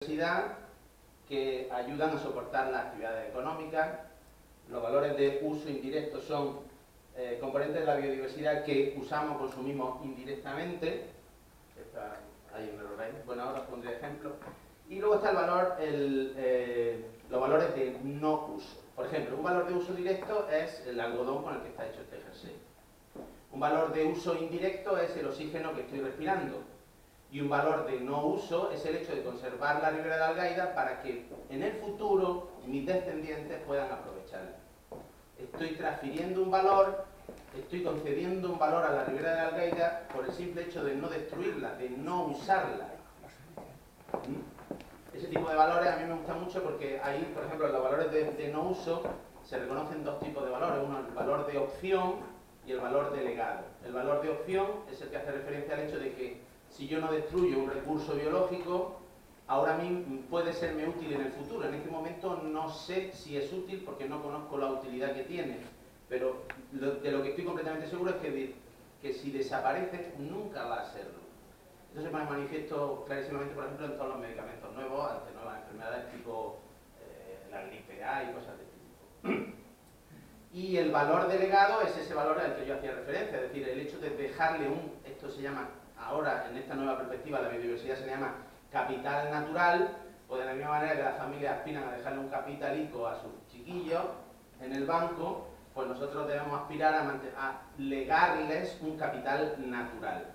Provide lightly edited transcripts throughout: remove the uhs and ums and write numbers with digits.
biodiversidad que ayudan a soportar las actividades económicas. Los valores de uso indirecto son componentes de la biodiversidad que usamos o consumimos indirectamente. Ahí me lo veis. Bueno, ahora os pondré ejemplos. Y luego está el valor, los valores de no uso. Por ejemplo, un valor de uso directo es el algodón con el que está hecho este jersey. Un valor de uso indirecto es el oxígeno que estoy respirando. Y un valor de no uso es el hecho de conservar la ribera de Algaida para que en el futuro mis descendientes puedan aprovecharla. Estoy transfiriendo un valor, estoy concediendo un valor a la ribera de Algaida por el simple hecho de no destruirla, de no usarla. Ese tipo de valores a mí me gusta mucho porque ahí, por ejemplo, en los valores de no uso se reconocen dos tipos de valores. Uno, el valor de opción y el valor de legado. El valor de opción es el que hace referencia al hecho de que si yo no destruyo un recurso biológico, ahora mismo puede serme útil en el futuro. En este momento no sé si es útil porque no conozco la utilidad que tiene, pero de lo que estoy completamente seguro es que si desaparece, nunca va a serlo. Esto se pone de manifiesto clarísimamente, por ejemplo, en todos los medicamentos nuevos, ante nuevas enfermedades tipo la gripe A y cosas de este tipo. Y el valor de legado es ese valor al que yo hacía referencia, es decir, el hecho de dejarle esto se llama, ahora en esta nueva perspectiva, la biodiversidad se llama capital natural, pues de la misma manera que las familias aspiran a dejarle un capitalico a sus chiquillos en el banco, pues nosotros debemos aspirar a legarles un capital natural.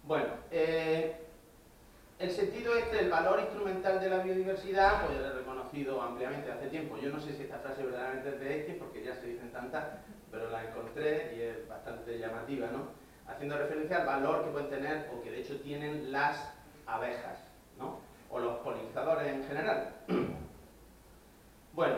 Bueno, el sentido el valor instrumental de la biodiversidad, pues lo he reconocido ampliamente hace tiempo. Yo no sé si esta frase verdaderamente es de Einstein, porque ya se dicen tantas, pero la encontré y es bastante llamativa, ¿no? Haciendo referencia al valor que pueden tener, o que de hecho tienen las abejas, ¿no? O los polinizadores en general. Bueno,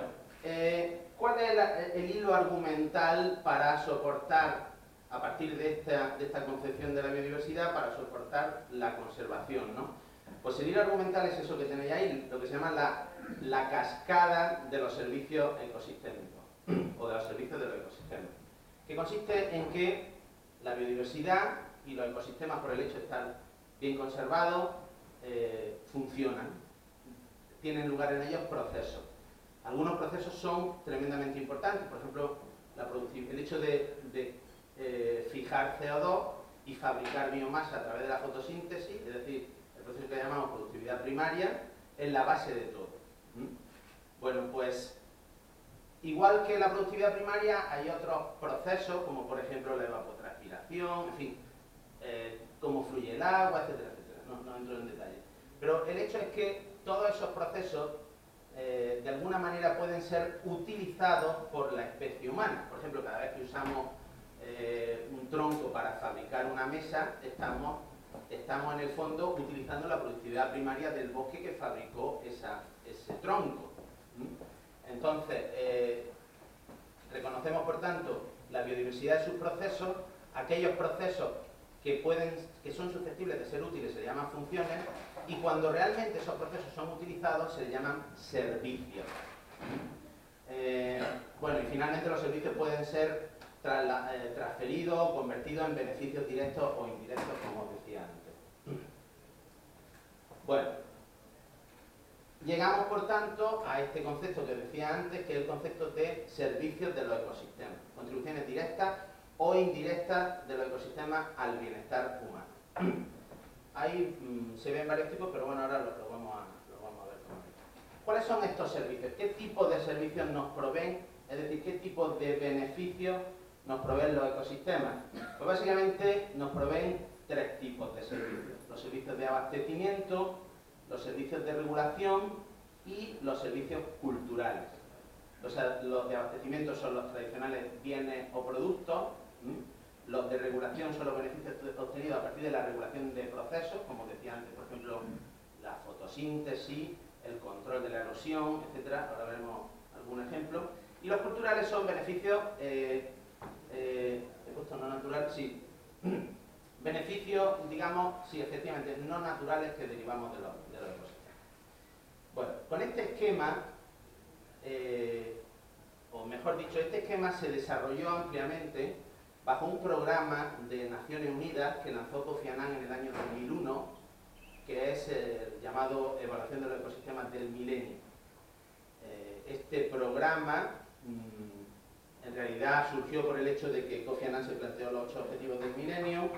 ¿cuál es el hilo argumental para soportar, a partir de esta concepción de la biodiversidad, para soportar la conservación, ¿no? Pues el hilo argumental es eso que tenéis ahí, lo que se llama la cascada de los servicios ecosistémicos, o de los servicios de los ecosistemas, que consiste en que la biodiversidad y los ecosistemas, por el hecho de estar bien conservados, funcionan. Tienen lugar en ellos procesos. Algunos procesos son tremendamente importantes, por ejemplo, el hecho de fijar CO2 y fabricar biomasa a través de la fotosíntesis, es decir, el proceso que llamamos productividad primaria, es la base de todo. Bueno, pues igual que la productividad primaria, hay otros procesos, como por ejemplo la evapotranspiración, en fin, cómo fluye el agua, etcétera, etcétera. No entro en detalle. Pero el hecho es que todos esos procesos, de alguna manera, pueden ser utilizados por la especie humana. Por ejemplo, cada vez que usamos un tronco para fabricar una mesa, estamos en el fondo utilizando la productividad primaria del bosque que fabricó ese tronco. Entonces, reconocemos, por tanto, la biodiversidad de sus procesos. Aquellos procesos que son susceptibles de ser útiles se les llaman funciones, y cuando realmente esos procesos son utilizados se les llaman servicios. Bueno, y finalmente los servicios pueden ser transferidos o convertidos en beneficios directos o indirectos, como os decía antes. Bueno, llegamos, por tanto, a este concepto que decía antes, que es el concepto de servicios de los ecosistemas, contribuciones directas o indirectas de los ecosistemas al bienestar humano. Ahí se ven varios tipos, pero bueno, ahora lo vamos a ver. ¿Cuáles son estos servicios? ¿Qué tipo de servicios nos proveen? Es decir, ¿qué tipo de beneficios nos proveen los ecosistemas? Pues básicamente nos proveen tres tipos de servicios: los servicios de abastecimiento, los servicios de regulación y los servicios culturales. Los de abastecimiento son los tradicionales bienes o productos. Los de regulación son los beneficios obtenidos a partir de la regulación de procesos, como decía antes, por ejemplo, la fotosíntesis, el control de la erosión, etc. Ahora veremos algún ejemplo. Y los culturales son beneficios, he puesto no natural, sí, beneficios, digamos, sí, efectivamente, no naturales que derivamos de los ecosistemas. Bueno, con este esquema, o mejor dicho, este esquema se desarrolló ampliamente bajo un programa de Naciones Unidas que lanzó Kofi Annan en el año 2001, que es el llamado Evaluación de los Ecosistemas del Milenio. Este programa en realidad surgió por el hecho de que Kofi Annan se planteó los 8 objetivos del milenio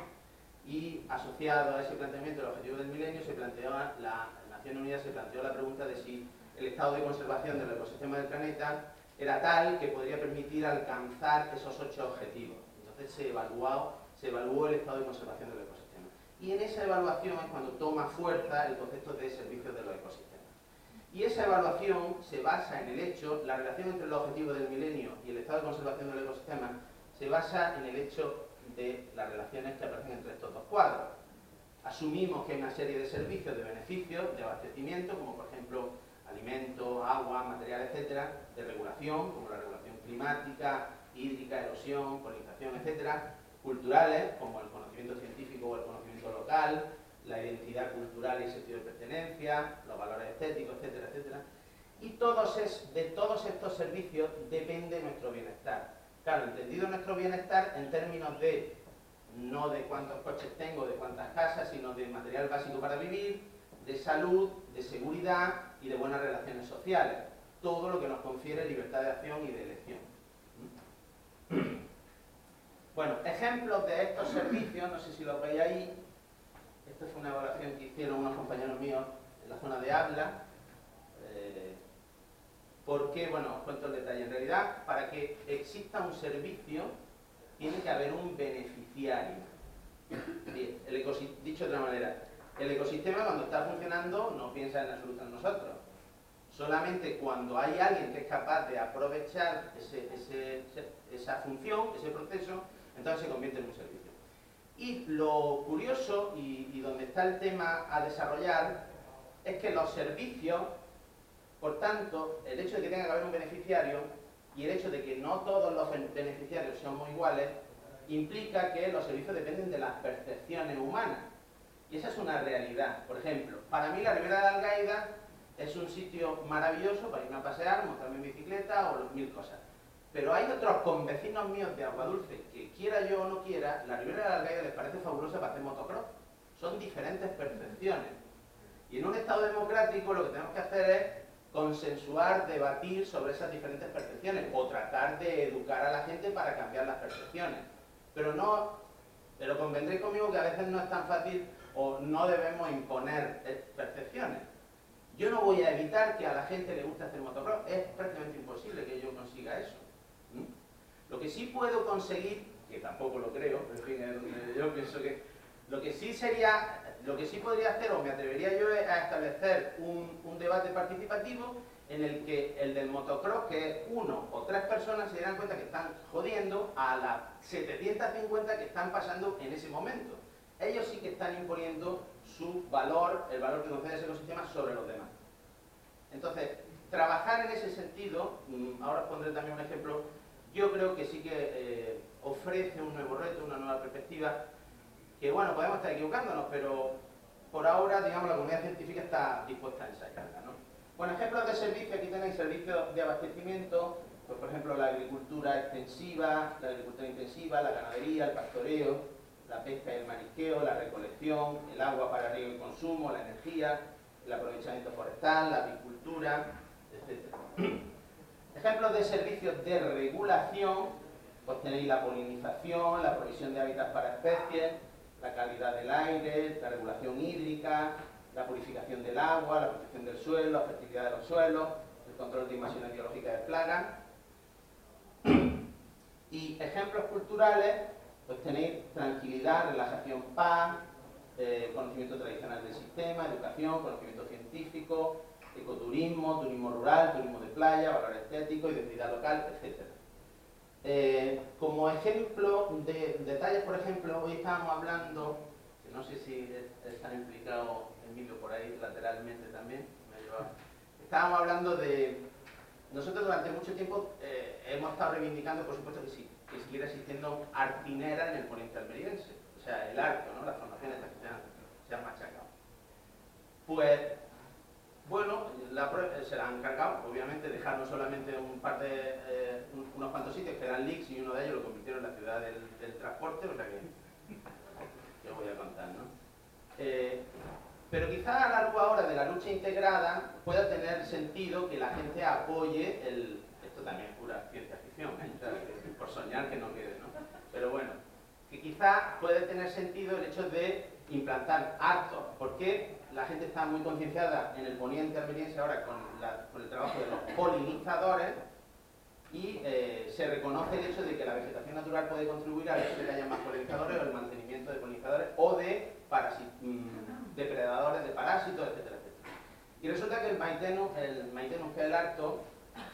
y asociado a ese planteamiento de los objetivos del milenio se planteó la Naciones Unidas se planteó la pregunta de si el estado de conservación del ecosistema del planeta era tal que podría permitir alcanzar esos 8 objetivos. Entonces se evaluó el estado de conservación del ecosistema. Y en esa evaluación es cuando toma fuerza el concepto de servicios de los ecosistemas. Y esa evaluación se basa en el hecho, la relación entre los objetivos del milenio y el estado de conservación del ecosistema se basa en el hecho de las relaciones que aparecen entre estos dos cuadros. Asumimos que hay una serie de servicios, de beneficios, de abastecimiento, como por ejemplo alimentos, agua, material, etcétera, de regulación, como la regulación climática, hídrica, erosión, polinización, etcétera, culturales, como el conocimiento científico o el conocimiento local, la identidad cultural y sentido de pertenencia, los valores estéticos, etcétera, etcétera. Y de todos estos servicios depende nuestro bienestar. Claro, entendido nuestro bienestar en términos de no de cuántos coches tengo, de cuántas casas, sino de material básico para vivir, de salud, de seguridad y de buenas relaciones sociales. Todo lo que nos confiere libertad de acción y de elección. Bueno, ejemplos de estos servicios, no sé si los veis ahí. Esta fue una evaluación que hicieron unos compañeros míos en la zona de Habla. ¿Por qué? Bueno, os cuento el detalle. En realidad, para que exista un servicio, tiene que haber un beneficiario. Bien, dicho de otra manera, el ecosistema cuando está funcionando no piensa en absoluto en nosotros. Solamente cuando hay alguien que es capaz de aprovechar esa función, ese proceso, entonces se convierte en un servicio. Y lo curioso, y donde está el tema a desarrollar, es que los servicios, por tanto, el hecho de que tenga que haber un beneficiario y el hecho de que no todos los beneficiarios somos iguales, implica que los servicios dependen de las percepciones humanas. Y esa es una realidad. Por ejemplo, para mí la Ribera de Algaida es un sitio maravilloso para irme a pasear, montarme en bicicleta o mil cosas. Pero hay otros convecinos míos de Aguadulce que, quiera yo o no quiera, la Ribera de Algaida les parece fabulosa para hacer motocross. Son diferentes percepciones. Y en un Estado democrático lo que tenemos que hacer es consensuar, debatir sobre esas diferentes percepciones o tratar de educar a la gente para cambiar las percepciones. Pero convendréis conmigo que a veces no es tan fácil o no debemos imponer percepciones. Yo no voy a evitar que a la gente le guste hacer motocross, es prácticamente imposible que yo consiga eso. Lo que sí puedo conseguir, que tampoco lo creo, en fin, yo pienso que lo que sí podría hacer, o me atrevería yo, es a establecer un debate participativo en el que el del motocross, que 1 o 3 personas se dieran cuenta que están jodiendo a las 750 que están pasando en ese momento. Ellos sí que están imponiendo su valor, el valor que concede ese ecosistema sobre los demás. Entonces, trabajar en ese sentido, ahora os pondré también un ejemplo, yo creo que sí que ofrece un nuevo reto, una nueva perspectiva, que bueno, podemos estar equivocándonos, pero por ahora, digamos, la comunidad científica está dispuesta a ensayarla, ¿no? Bueno, ejemplos de servicios, aquí tenéis servicios de abastecimiento, pues por ejemplo la agricultura extensiva, la agricultura intensiva, la ganadería, el pastoreo, la pesca y el marisqueo, la recolección, el agua para riego y consumo, la energía, el aprovechamiento forestal, la apicultura, etc. Ejemplos de servicios de regulación, pues tenéis la polinización, la provisión de hábitats para especies, la calidad del aire, la regulación hídrica, la purificación del agua, la protección del suelo, la fertilidad de los suelos, el control de invasiones biológicas de plagas. Y ejemplos culturales, pues tenéis tranquilidad, relajación, paz, conocimiento tradicional del sistema, educación, conocimiento científico, ecoturismo, turismo rural, turismo de playa, valor estético, identidad local, etc. Como ejemplo de detalles, por ejemplo, hoy estábamos hablando, que no sé si están implicados Emilio por ahí lateralmente también, estábamos hablando de... Nosotros durante mucho tiempo hemos estado reivindicando, por supuesto que sí, que siguiera existiendo artinera en el poniente almeriense, o sea, el arco, ¿no? Las formaciones que se han machacado. Pues, bueno, se la han cargado, obviamente dejaron solamente unos cuantos sitios que eran leaks y uno de ellos lo convirtieron en la ciudad del transporte, o sea que os voy a contar, ¿no? Pero quizás a la luz ahora de la lucha integrada pueda tener sentido que la gente apoye el... Esto también es pura ciencia ficción, ¿eh? O sea, por soñar que no quede, ¿no? Pero bueno, que quizás puede tener sentido el hecho de implantar actos, porque la gente está muy concienciada en el poniente almeriense ahora con el trabajo de los polinizadores, y se reconoce el hecho de que la vegetación natural puede contribuir al hecho de que haya más polinizadores o el mantenimiento de polinizadores o de depredadores de parásitos, etcétera, etcétera. Y resulta que el Maitenus, que es el arto,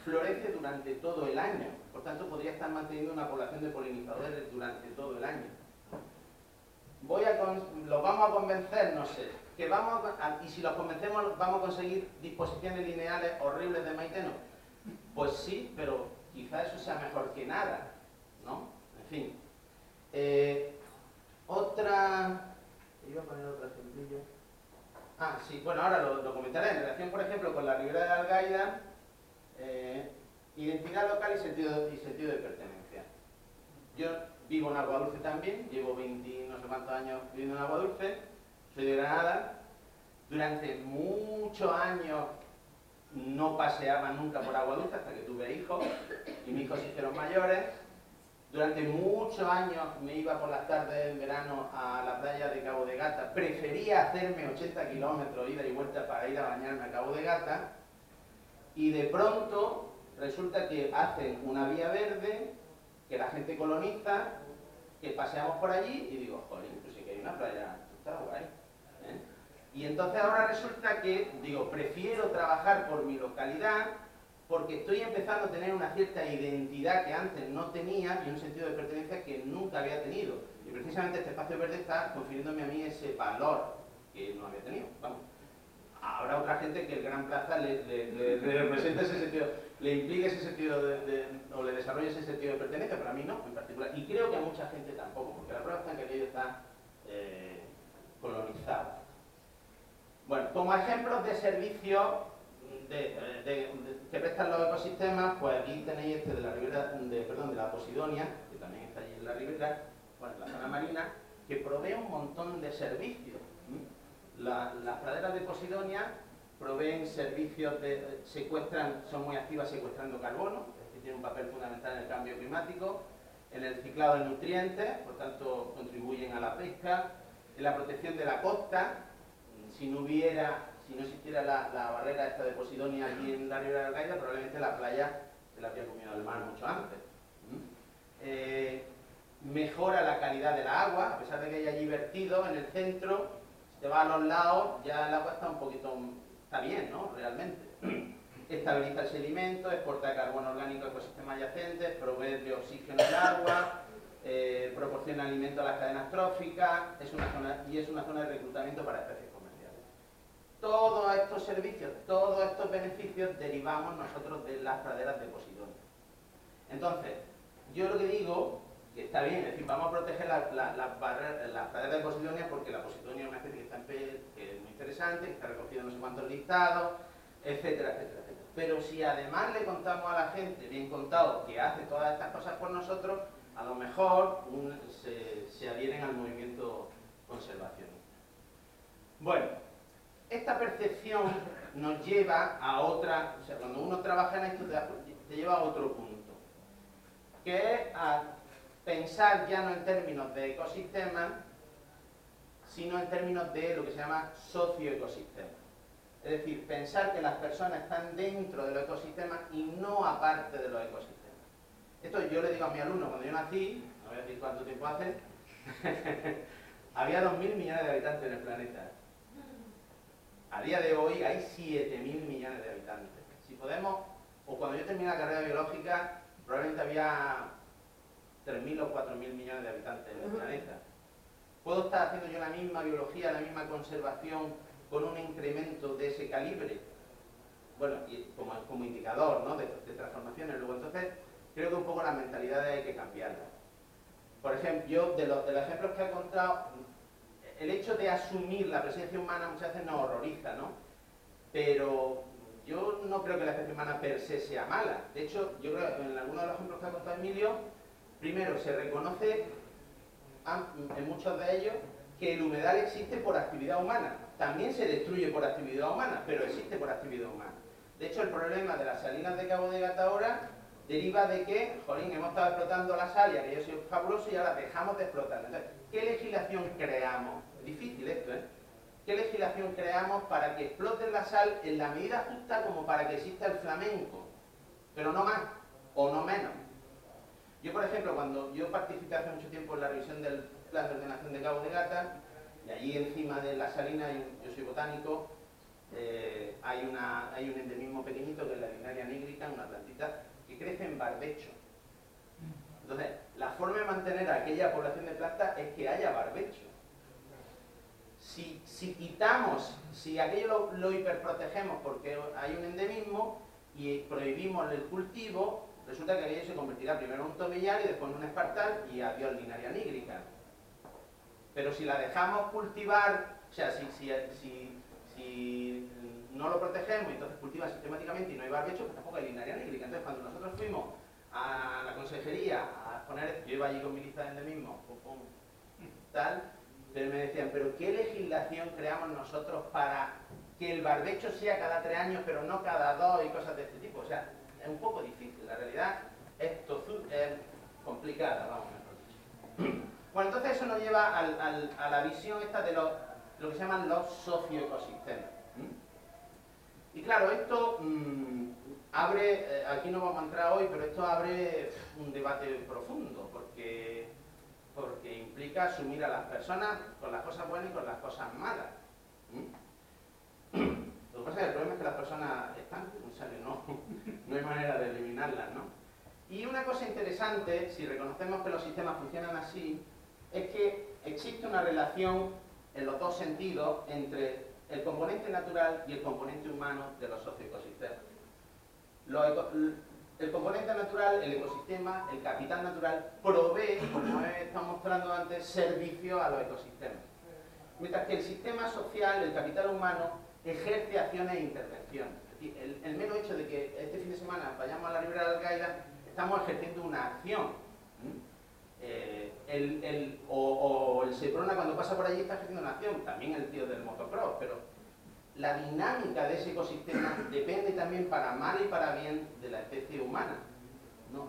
florece durante todo el año. Por tanto, podría estar manteniendo una población de polinizadores durante todo el año. ¿Los vamos a convencer? No sé. Y si los convencemos, ¿vamos a conseguir disposiciones lineales horribles de Maitenus? Pues sí, pero quizá eso sea mejor que nada, ¿no? En fin. Iba a poner otro ejemplillo. Ah, sí, bueno, ahora lo comentaré. En relación, por ejemplo, con la Ribera de Algaida, identidad local y sentido de pertenencia. Yo vivo en Aguadulce también, llevo 20 no sé cuántos años viviendo en Aguadulce, soy de Granada. Durante muchos años no paseaba nunca por Aguadulce hasta que tuve hijos y mis hijos se hicieron mayores. Durante muchos años me iba por las tardes en verano a la playa de Cabo de Gata. Prefería hacerme 80 kilómetros ida y vuelta para ir a bañarme a Cabo de Gata. Y de pronto resulta que hacen una vía verde, que la gente coloniza, que paseamos por allí y digo, jolín, pues sí que hay una playa, está guay. Y entonces ahora resulta que, digo, prefiero trabajar por mi localidad porque estoy empezando a tener una cierta identidad que antes no tenía y un sentido de pertenencia que nunca había tenido. Y precisamente este espacio verde está confiriéndome a mí ese valor que no había tenido. Vamos. Habrá otra gente que el Gran Plaza le represente ese sentido, le implique ese sentido o le desarrolle ese sentido de pertenencia, pero a mí no, en particular. Y creo que a mucha gente tampoco, porque la prueba está en que aquello está colonizado. Bueno, como ejemplos de servicios que prestan los ecosistemas, pues aquí tenéis este de la ribera, de la Posidonia, que también está allí en la ribera, bueno, en la zona marina, que provee un montón de servicios. Las praderas de Posidonia proveen servicios son muy activas secuestrando carbono, es decir, tienen un papel fundamental en el cambio climático, en el ciclado de nutrientes, por tanto contribuyen a la pesca, en la protección de la costa. Si no existiera la barrera esta de Posidonia aquí en la Ribera de Algaida, probablemente la playa se la habría comido el mar mucho antes. Mejora la calidad del agua, a pesar de que hay allí vertidos en el centro, si te vas a los lados, ya el agua está bien, ¿no? Realmente. Estabiliza el sedimento, exporta carbono orgánico a ecosistemas adyacentes, provee de oxígeno al agua, proporciona alimento a las cadenas tróficas, es una zona de reclutamiento para especies comerciales. Todos estos servicios, todos estos beneficios derivamos nosotros de las praderas de Posidonia. Entonces, yo lo que digo, que está bien, es decir, vamos a proteger las praderas de Posidonia porque la Posidonia es una especie que es muy interesante, que está recogida en no sé cuántos listados, etcétera, etcétera, etcétera. Pero si además le contamos a la gente, bien contado, que hace todas estas cosas por nosotros, a lo mejor se adhieren al movimiento conservacionista. Bueno, esta percepción nos lleva a otra, o sea, cuando uno trabaja en esto te lleva a otro punto, que es a pensar ya no en términos de ecosistemas, sino en términos de lo que se llama socioecosistemas. Es decir, pensar que las personas están dentro de los ecosistemas y no aparte de los ecosistemas. Esto yo le digo a mis alumnos, cuando yo nací, no voy a decir cuánto tiempo hace, había 2.000 millones de habitantes en el planeta. A día de hoy hay 7.000 millones de habitantes. Si podemos, o cuando yo terminé la carrera biológica, probablemente había 3.000 o 4.000 millones de habitantes en el planeta. ¿Puedo estar haciendo yo la misma biología, la misma conservación con un incremento de ese calibre? Bueno, y como indicador, ¿no?, de transformaciones. Luego, entonces, creo que un poco las mentalidades hay que cambiarlas. Por ejemplo, yo de los ejemplos que he contado, el hecho de asumir la presencia humana muchas veces nos horroriza, ¿no? Pero yo no creo que la especie humana per se sea mala. De hecho, yo creo que en algunos de los ejemplos que ha contado Emilio, primero se reconoce en muchos de ellos que el humedal existe por actividad humana. también se destruye por actividad humana, pero existe por actividad humana. De hecho, el problema de las salinas de Cabo de Gata ahora deriva de que, jolín, hemos estado explotando la sal y aquello ha sido fabuloso y ahora dejamos de explotarla. Entonces, ¿qué legislación creamos? Es difícil esto, ¿eh? ¿Qué legislación creamos para que exploten la sal en la medida justa como para que exista el flamenco? Pero no más, o no menos. Yo, por ejemplo, cuando yo participé hace mucho tiempo en la revisión del plan de ordenación de Cabo de Gata, y allí encima de la salina, yo soy botánico, hay un endemismo pequeñito que es la Linaria nigrica, una plantita que crece en barbecho. Entonces, la forma de mantener a aquella población de plantas es que haya barbecho. Si quitamos, si aquello lo hiperprotegemos porque hay un endemismo y prohibimos el cultivo, resulta que aquello se convertirá primero en un tomillar y después en un espartal y adiós Linaria nigrica. Pero si la dejamos cultivar, o sea, si no lo protegemos y entonces cultiva sistemáticamente y no hay barbecho, pues tampoco hay Linaria nigrica. Entonces, cuando nosotros fuimos a la consejería a poner, yo iba allí con mi lista de endemismos, tal, pero me decían, ¿pero qué legislación creamos nosotros para que el barbecho sea cada 3 años, pero no cada 2 y cosas de este tipo? O sea, es un poco difícil, la realidad es complicada, vamos, mejor dicho. Bueno, entonces eso nos lleva a la visión esta de lo que se llaman los socioecosistemas. Y claro, esto abre, aquí no vamos a entrar hoy, pero esto abre un debate profundo, porque implica asumir a las personas con las cosas buenas y con las cosas malas. Lo que pasa es que el problema es que las personas están, o sea, que no hay manera de eliminarlas, ¿no? Y una cosa interesante, si reconocemos que los sistemas funcionan así, es que existe una relación en los dos sentidos entre el componente natural y el componente humano de los socioecosistemas. El componente natural, el ecosistema, el capital natural, provee, como he estado mostrando antes, servicio a los ecosistemas. Mientras que el sistema social, el capital humano, ejerce acciones e intervenciones. Es decir, el mero hecho de que este fin de semana vayamos a la Ribera de Algaida, estamos ejerciendo una acción. El Seprona cuando pasa por allí está ejerciendo una acción, también el tío del motocross, pero la dinámica de ese ecosistema depende también para mal y para bien de la especie humana, ¿no?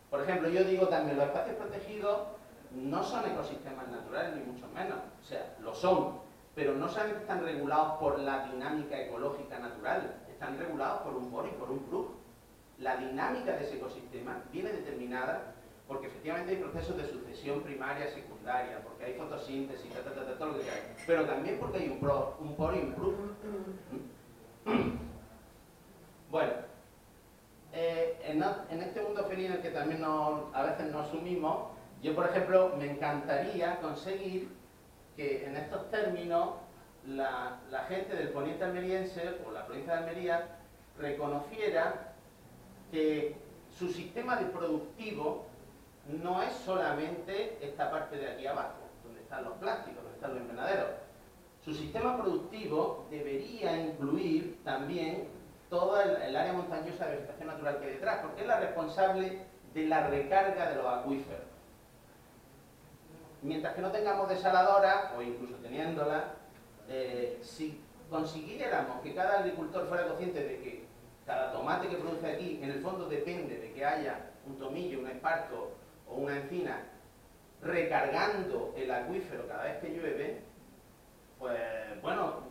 Por ejemplo, yo digo también, los espacios protegidos no son ecosistemas naturales, ni mucho menos, o sea, lo son, pero no solamente están regulados por la dinámica ecológica natural, están regulados por un BOR y por un PRUF. La dinámica de ese ecosistema viene determinada porque efectivamente hay procesos de sucesión primaria, secundaria, porque hay fotosíntesis, todo lo que hay, pero también porque hay un POR y un PRUF. Bueno, en este mundo feliz en el que también a veces nos sumimos, yo por ejemplo me encantaría conseguir que en estos términos la gente del poniente almeriense o la provincia de Almería reconociera que su sistema de productivo no es solamente esta parte de aquí abajo, donde están los plásticos, donde están los invernaderos. Su sistema productivo debería incluir también toda el área montañosa de vegetación natural que hay detrás, porque es la responsable de la recarga de los acuíferos. Mientras que no tengamos desaladoras, o incluso teniéndolas, si consiguiéramos que cada agricultor fuera consciente de que cada tomate que produce aquí, en el fondo depende de que haya un tomillo, un esparto o una encina recargando el acuífero cada vez que llueve, pues bueno,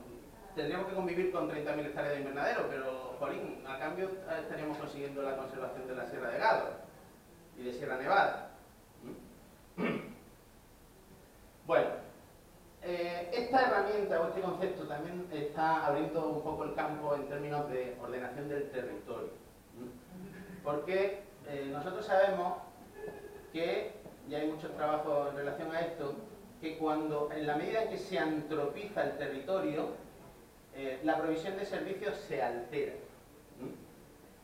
tendríamos que convivir con 30.000 hectáreas de invernadero, pero jolín, a cambio estaríamos consiguiendo la conservación de la Sierra de Gádor y de Sierra Nevada. Bueno, esta herramienta o este concepto también está abriendo un poco el campo en términos de ordenación del territorio. Porque nosotros sabemos que, y hay muchos trabajos en relación a esto, que cuando, en la medida en que se antropiza el territorio, la provisión de servicios se altera.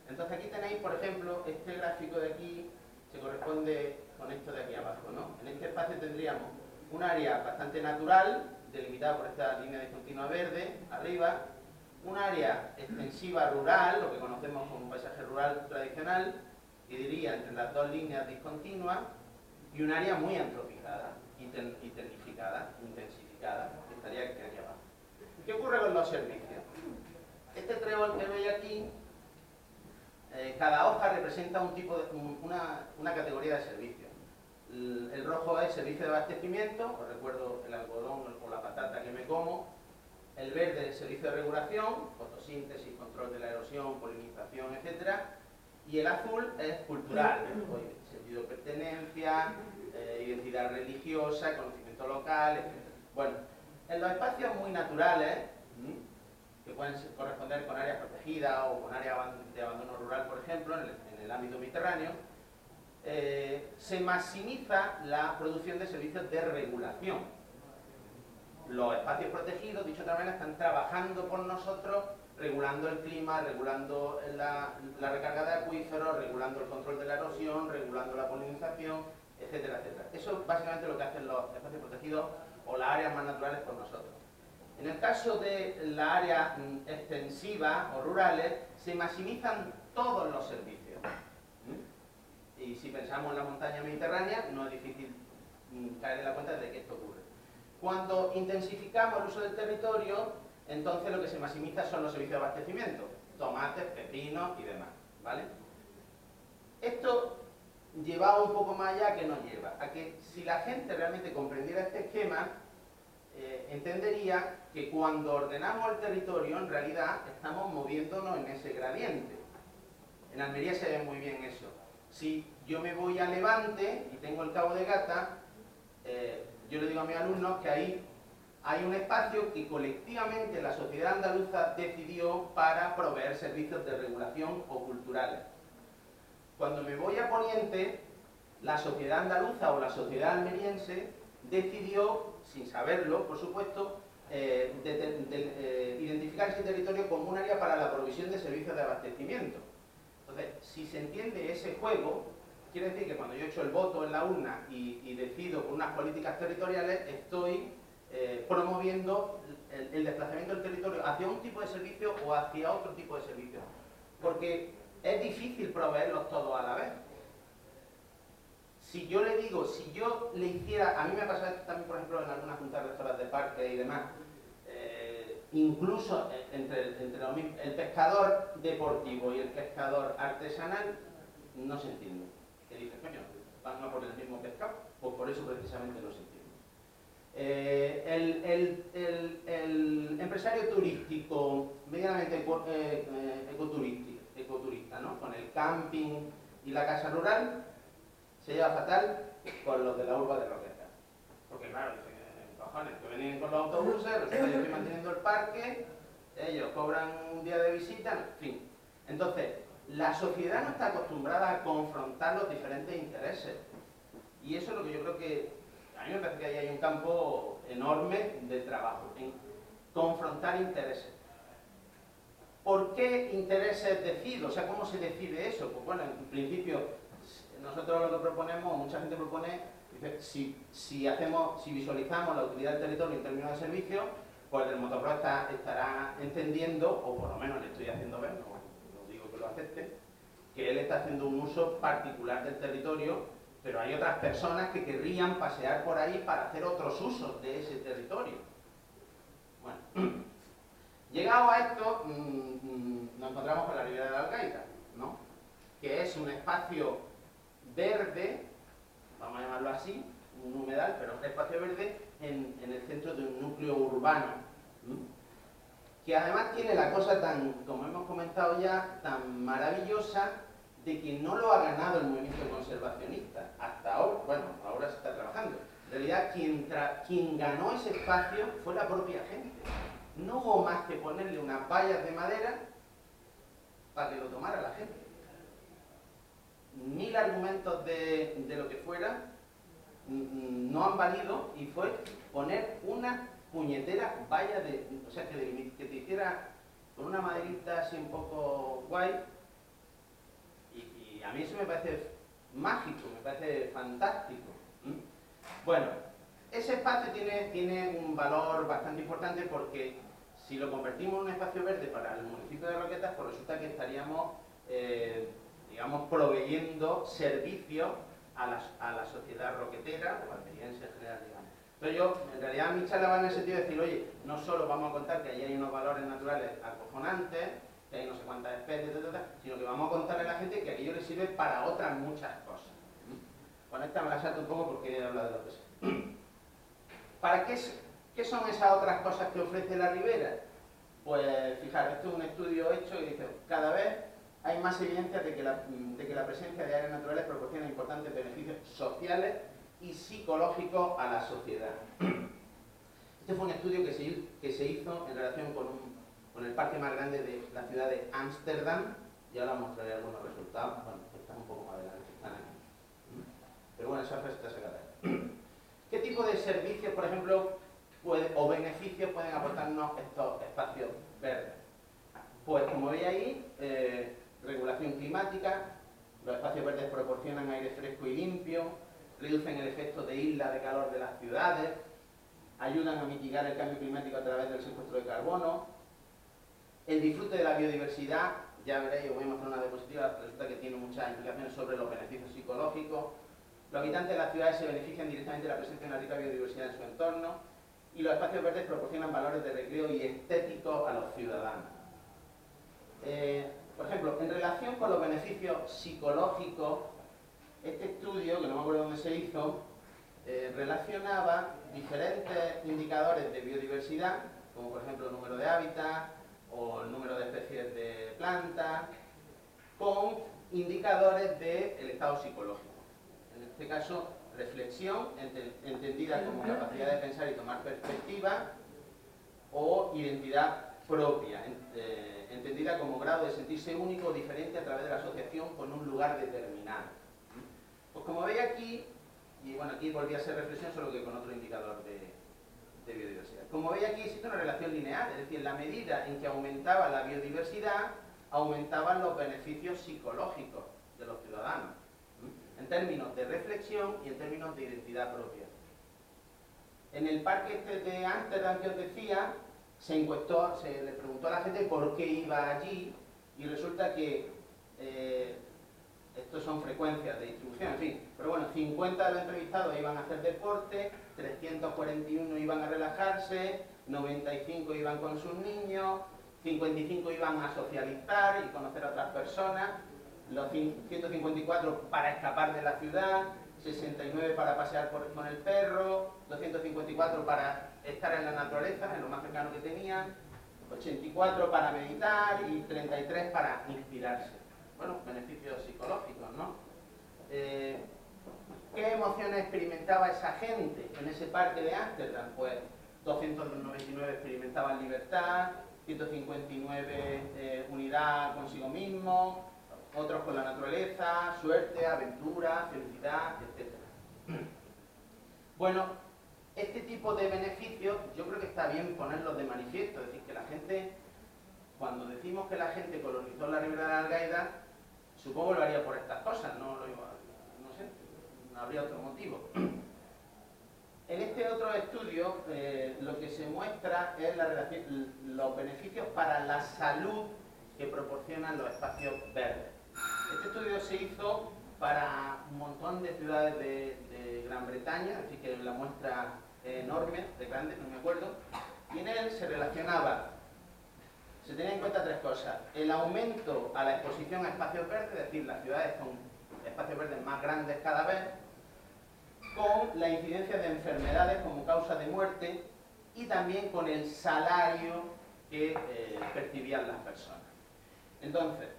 Entonces aquí tenéis, por ejemplo, este gráfico de aquí se corresponde con esto de aquí abajo, ¿no? En este espacio tendríamos un área bastante natural, delimitada por esta línea discontinua verde, arriba, un área extensiva rural, lo que conocemos como un paisaje rural tradicional, que diría entre las dos líneas discontinuas, y un área muy antropizada y tecnificada, intensificada, que estaría aquí abajo. ¿Qué ocurre con los servicios? Este trébol que veis aquí, cada hoja representa un tipo de, una categoría de servicio. El rojo es servicio de abastecimiento, os recuerdo el algodón o la patata que me como. El verde es servicio de regulación, fotosíntesis, control de la erosión, polinización, etc. Y el azul es cultural, sentido de pertenencia, identidad religiosa, conocimiento local, etc. Bueno, en los espacios muy naturales, que pueden corresponder con áreas protegidas o con áreas de abandono rural, por ejemplo, en el ámbito mediterráneo, se maximiza la producción de servicios de regulación. Los espacios protegidos, dicho de otra manera, están trabajando por nosotros, regulando el clima, regulando la recarga de acuíferos, regulando el control de la erosión, regulando la polinización, etcétera, etcétera. Eso es básicamente lo que hacen los espacios protegidos o las áreas más naturales por nosotros. En el caso de las áreas extensivas o rurales, se maximizan todos los servicios. Y si pensamos en la montaña mediterránea, no es difícil caer en la cuenta de que esto ocurre. Cuando intensificamos el uso del territorio, entonces lo que se maximiza son los servicios de abastecimiento, tomates, pepinos y demás, ¿vale? Esto lleva un poco más allá que nos lleva a que si la gente realmente comprendiera este esquema, entendería que cuando ordenamos el territorio, en realidad estamos moviéndonos en ese gradiente. En Almería se ve muy bien eso. Si yo me voy a Levante y tengo el Cabo de Gata, yo le digo a mis alumnos que ahí hay un espacio que colectivamente la sociedad andaluza decidió para proveer servicios de regulación o culturales. Cuando me voy a Poniente, la sociedad andaluza o la sociedad almeriense decidió, sin saberlo, por supuesto, identificar ese territorio como un área para la provisión de servicios de abastecimiento. Entonces, si se entiende ese juego, quiere decir que cuando yo echo el voto en la urna y decido por unas políticas territoriales, estoy promoviendo el desplazamiento del territorio hacia un tipo de servicio o hacia otro tipo de servicio. Porque es difícil proveerlos todos a la vez. Si yo le digo, si yo le hiciera, a mí me pasa esto también, por ejemplo, en algunas juntas rectoras de parques y demás, incluso entre el pescador deportivo y el pescador artesanal, no se entiende. Que dices, coño, van a por el mismo pescado, pues por eso precisamente no se entiende. El empresario turístico, medianamente ecoturista, ¿no? Con el camping y la casa rural, se lleva fatal con los de la urba de Roquetas. Porque claro, dicen, cojones, que vienen con los autobuses, resulta que yo estoy manteniendo el parque, ellos cobran un día de visita, en fin. Entonces, la sociedad no está acostumbrada a confrontar los diferentes intereses. Y eso es lo que yo creo que, a mí me parece que ahí hay un campo enorme de trabajo, en confrontar intereses. ¿Por qué intereses decido? O sea, ¿cómo se decide eso? Pues bueno, en principio, nosotros lo que proponemos, mucha gente propone, dice, si visualizamos la utilidad del territorio en términos de servicio, pues el motocross estará entendiendo, o por lo menos le estoy haciendo ver, no digo que lo acepte, que él está haciendo un uso particular del territorio, pero hay otras personas que querrían pasear por ahí para hacer otros usos de ese territorio. Bueno, llegado a esto, nos encontramos con la Ribera de la Algaida, ¿no? Que es un espacio verde, vamos a llamarlo así, un humedal, pero un espacio verde en el centro de un núcleo urbano, que además tiene la cosa tan, como hemos comentado ya, tan maravillosa de que no lo ha ganado el movimiento conservacionista. Hasta ahora, bueno, ahora se está trabajando. En realidad, quien ganó ese espacio fue la propia gente. No hubo más que ponerle unas vallas de madera para que lo tomara la gente. 1000 argumentos de lo que fuera no han valido, y fue poner una puñetera valla o sea, que te hiciera con una maderita así un poco guay, y a mí eso me parece mágico, me parece fantástico. Bueno, ese espacio tiene un valor bastante importante, porque si lo convertimos en un espacio verde para el municipio de Roquetas, pues resulta que estaríamos digamos, proveyendo servicios a la sociedad roquetera, o almeriense en general, digamos. Entonces yo, en realidad mi charla va en el sentido de decir, oye, no solo vamos a contar que allí hay unos valores naturales acojonantes, que hay no sé cuántas especies, sino que vamos a contarle a la gente que aquello le sirve para otras muchas cosas. Con esta me la salto un poco porque he hablado de lo que sé. ¿Para qué son esas otras cosas que ofrece la ribera? Pues fijaros, esto es un estudio hecho y dice, cada vez hay más evidencia de que la presencia de áreas naturales proporciona importantes beneficios sociales y psicológicos a la sociedad. Este fue un estudio que se hizo en relación con el parque más grande de la ciudad de Ámsterdam. Ya os mostraré algunos resultados. Bueno, están un poco más adelante, están aquí. Pero bueno, esa festa se queda. ¿Qué tipo de servicios, por ejemplo, o beneficios pueden aportarnos estos espacios verdes? Pues como veis ahí, regulación climática, los espacios verdes proporcionan aire fresco y limpio, reducen el efecto de isla de calor de las ciudades, ayudan a mitigar el cambio climático a través del secuestro de carbono, el disfrute de la biodiversidad, ya veréis, os voy a mostrar una diapositiva, resulta que tiene muchas implicaciones sobre los beneficios psicológicos. Los habitantes de las ciudades se benefician directamente de la presencia de una rica biodiversidad en su entorno y los espacios verdes proporcionan valores de recreo y estético a los ciudadanos. Por ejemplo, en relación con los beneficios psicológicos, este estudio, que no me acuerdo dónde se hizo, relacionaba diferentes indicadores de biodiversidad, como por ejemplo el número de hábitats o el número de especies de plantas, con indicadores del estado psicológico. En este caso, reflexión, entendida como capacidad de pensar y tomar perspectiva, o identidad propia, entendida como grado de sentirse único o diferente a través de la asociación con un lugar determinado. Pues como veis aquí, y bueno, aquí volví a hacer reflexión solo que con otro indicador de biodiversidad. Como veis aquí existe una relación lineal, es decir, en la medida en que aumentaba la biodiversidad, aumentaban los beneficios psicológicos de los ciudadanos, en términos de reflexión y en términos de identidad propia. En el parque este de Ámsterdam que os decía, se le preguntó a la gente por qué iba allí, y resulta que estos son frecuencias de distribución, en fin, pero bueno, 50 de los entrevistados iban a hacer deporte, 341 iban a relajarse, 95 iban con sus niños, 55 iban a socializar y conocer a otras personas, los 154 para escapar de la ciudad, 69 para pasear con el perro, 254 para estar en la naturaleza, en lo más cercano que tenían, 84 para meditar y 33 para inspirarse. Bueno, beneficios psicológicos, ¿no? ¿Qué emociones experimentaba esa gente en ese parque de Ámsterdam? Pues 299 experimentaban libertad, 159 unidad consigo mismo, otros con la naturaleza, suerte, aventura, felicidad, etc. Bueno, este tipo de beneficios yo creo que está bien ponerlos de manifiesto, es decir, que la gente, cuando decimos que la gente colonizó la Ribera de Algaida, supongo lo haría por estas cosas, no sé, no habría otro motivo. En este otro estudio lo que se muestra es los beneficios para la salud que proporcionan los espacios verdes. Este estudio se hizo para un montón de ciudades de Gran Bretaña, así que la muestra es enorme, de grande, no me acuerdo, y en él se tenían en cuenta tres cosas: el aumento a la exposición a espacios verdes, es decir, las ciudades con espacios verdes más grandes cada vez, con la incidencia de enfermedades como causa de muerte y también con el salario que percibían las personas. Entonces,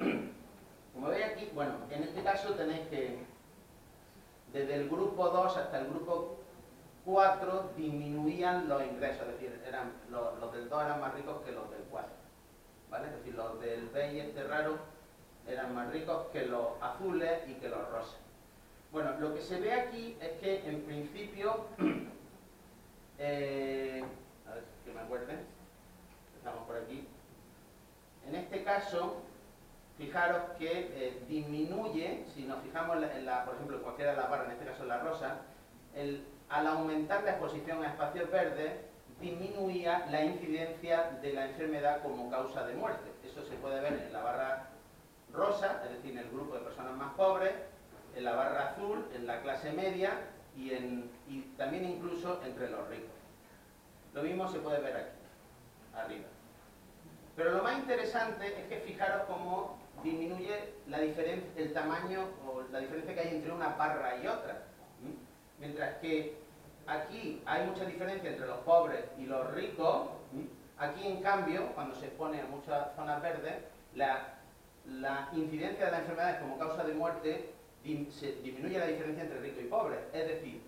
como veis aquí, bueno, en este caso tenéis que desde el grupo 2 hasta el grupo 4 disminuían los ingresos, es decir, los del 2 eran más ricos que los del 4, ¿vale? Es decir, los del beige este raro eran más ricos que los azules y que los rosas. Bueno, lo que se ve aquí es que en principio, a ver que me acuerden, estamos por aquí, en este caso, fijaros que disminuye, si nos fijamos por ejemplo, en cualquiera de las barras, en este caso en la rosa, al aumentar la exposición a espacios verdes, disminuía la incidencia de la enfermedad como causa de muerte. Eso se puede ver en la barra rosa, es decir, en el grupo de personas más pobres, en la barra azul, en la clase media, y también incluso entre los ricos. Lo mismo se puede ver aquí, arriba. Pero lo más interesante es que fijaros cómo disminuye el tamaño o la diferencia que hay entre una parra y otra. Mientras que aquí hay mucha diferencia entre los pobres y los ricos, aquí en cambio, cuando se expone a muchas zonas verdes, la incidencia de las enfermedades como causa de muerte disminuye la diferencia entre rico y pobre. Es decir,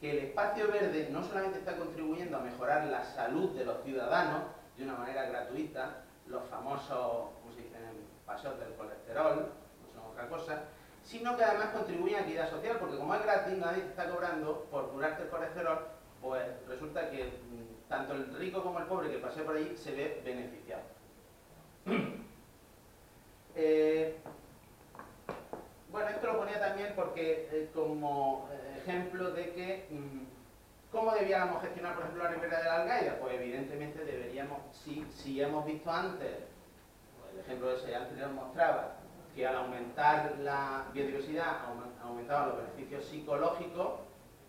que el espacio verde no solamente está contribuyendo a mejorar la salud de los ciudadanos de una manera gratuita, los famosos, ¿cómo se dicen?, paseos del colesterol, no son otra cosa, sino que además contribuye a la equidad social, porque como es gratis, nadie te está cobrando por curarte el colesterol, pues resulta que tanto el rico como el pobre que pasea por ahí se ve beneficiado. Bueno, esto lo ponía también porque como ejemplo de que ¿cómo debíamos gestionar, por ejemplo, la ribera de la Algaida? Pues evidentemente deberíamos, si hemos visto antes, el ejemplo ese anterior mostraba que al aumentar la biodiversidad aumentaban los beneficios psicológicos,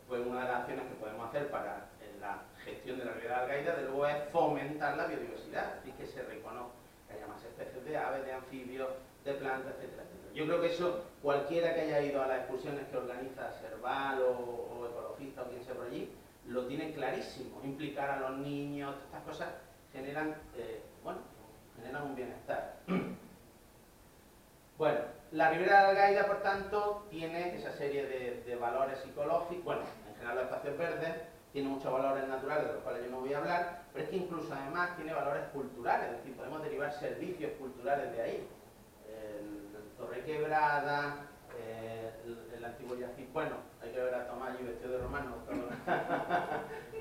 pues una de las acciones que podemos hacer para la gestión de la ribera de la Algaida, de luego, es fomentar la biodiversidad, es decir, que se reconozca que haya más especies de aves, de anfibios, de plantas, etcétera, etcétera. Yo creo que eso, cualquiera que haya ido a las excursiones que organiza Serval o Ecologista o quien sea por allí, lo tiene clarísimo. Implicar a los niños, estas cosas generan, generan un bienestar. Bueno, la ribera de la Algaida, por tanto, tiene esa serie de valores psicológicos, bueno, en general los espacios verdes, tiene muchos valores naturales de los cuales yo no voy a hablar, pero es que incluso además tiene valores culturales, es decir, podemos derivar servicios culturales de ahí. Torre Quebrada, el antiguo yacimiento, bueno, hay que ver a Tomás y vestido de romano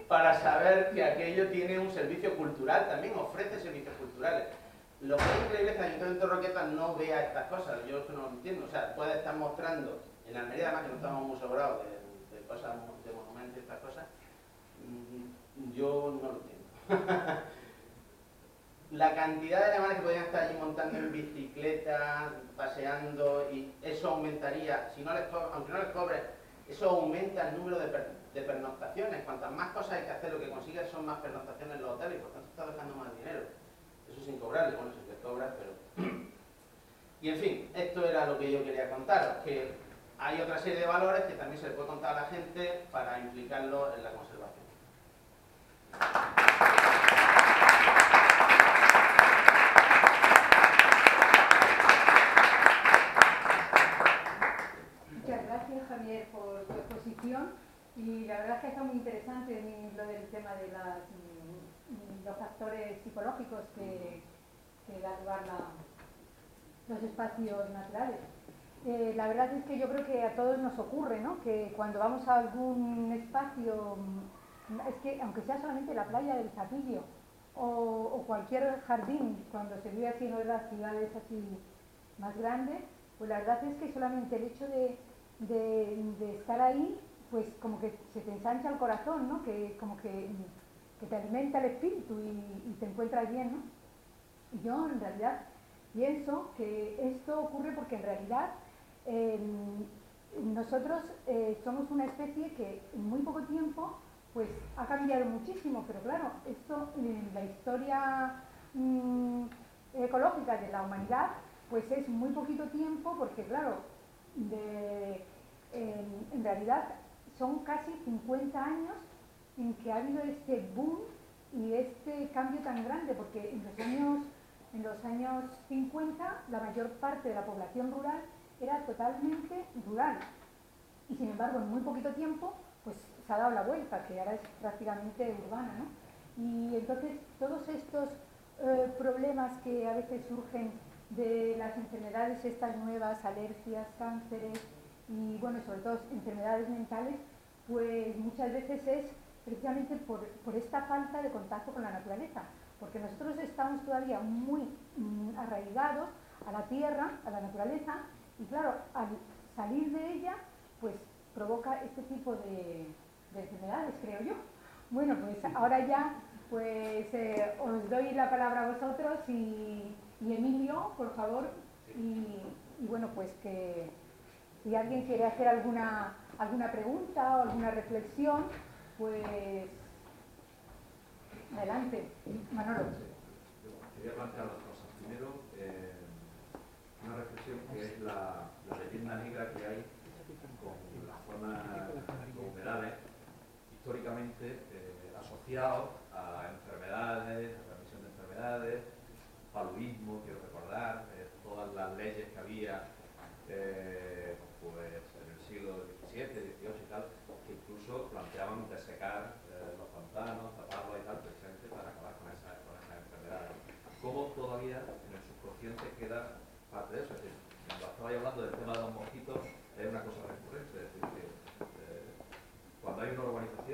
para saber que aquello tiene un servicio cultural, también ofrece servicios culturales. Lo que es increíble es que el Ayuntamiento de Roquetas no vea estas cosas, yo eso no lo entiendo, o sea, puede estar mostrando, en Almería además que no estamos muy sobrados de cosas, de monumentos y estas cosas, yo no lo entiendo. La cantidad de alemanes que podrían estar allí montando en bicicleta, paseando, y eso aumentaría, si no les aunque no les cobre, eso aumenta el número de pernoctaciones. Cuantas más cosas hay que hacer, lo que consigues son más pernoctaciones en los hoteles, y por tanto está dejando más dinero. Eso sin cobrarle, bueno, si les cobras, pero... Y en fin, esto era lo que yo quería contaros, que hay otra serie de valores que también se le puede contar a la gente para implicarlo en la conservación. Javier, por tu exposición, y la verdad es que está muy interesante lo del tema de los factores psicológicos que da lugar los espacios naturales. La verdad es que yo creo que a todos nos ocurre, ¿no?, que cuando vamos a algún espacio, es que aunque sea solamente la playa del Zapillo o cualquier jardín, cuando se vive así en las ciudades así más grandes, pues la verdad es que solamente el hecho de estar ahí, pues como que se te ensancha el corazón, ¿no?, que como que te alimenta el espíritu y te encuentras bien, ¿no? Y yo en realidad pienso que esto ocurre porque en realidad nosotros somos una especie que en muy poco tiempo pues ha cambiado muchísimo, pero claro, esto en la historia ecológica de la humanidad pues es muy poquito tiempo, porque claro, en realidad son casi 50 años en que ha habido este boom y este cambio tan grande, porque en los años 50 la mayor parte de la población rural era totalmente rural, y sin embargo en muy poquito tiempo pues se ha dado la vuelta, que ahora es prácticamente urbana, ¿no? Y entonces todos estos problemas que a veces surgen de las enfermedades estas nuevas, alergias, cánceres y bueno, sobre todo enfermedades mentales, pues muchas veces es precisamente por esta falta de contacto con la naturaleza, porque nosotros estamos todavía muy arraigados a la tierra, a la naturaleza, y claro, al salir de ella, pues provoca este tipo de enfermedades, creo yo. Bueno, pues ahora ya pues os doy la palabra a vosotros y Emilio, por favor, y bueno, pues que Si alguien quiere hacer alguna pregunta o alguna reflexión, pues adelante, Manolo. Quería plantear dos cosas. Primero, una reflexión que es la leyenda negra que hay con las zonas con humedales, históricamente asociados a enfermedades, a transmisión de enfermedades, paludismo, quiero recordar, todas las leyes que había pues en el siglo XVII, XVIII y tal, que incluso planteaban desecar los pantanos, taparlos y tal, precisamente para acabar con esas enfermedades. ¿Cómo todavía en el subconsciente queda parte de eso? Es decir, cuando estabais hablando del tema de los mosquitos, es una cosa recurrente, es decir, que cuando hay una urbanización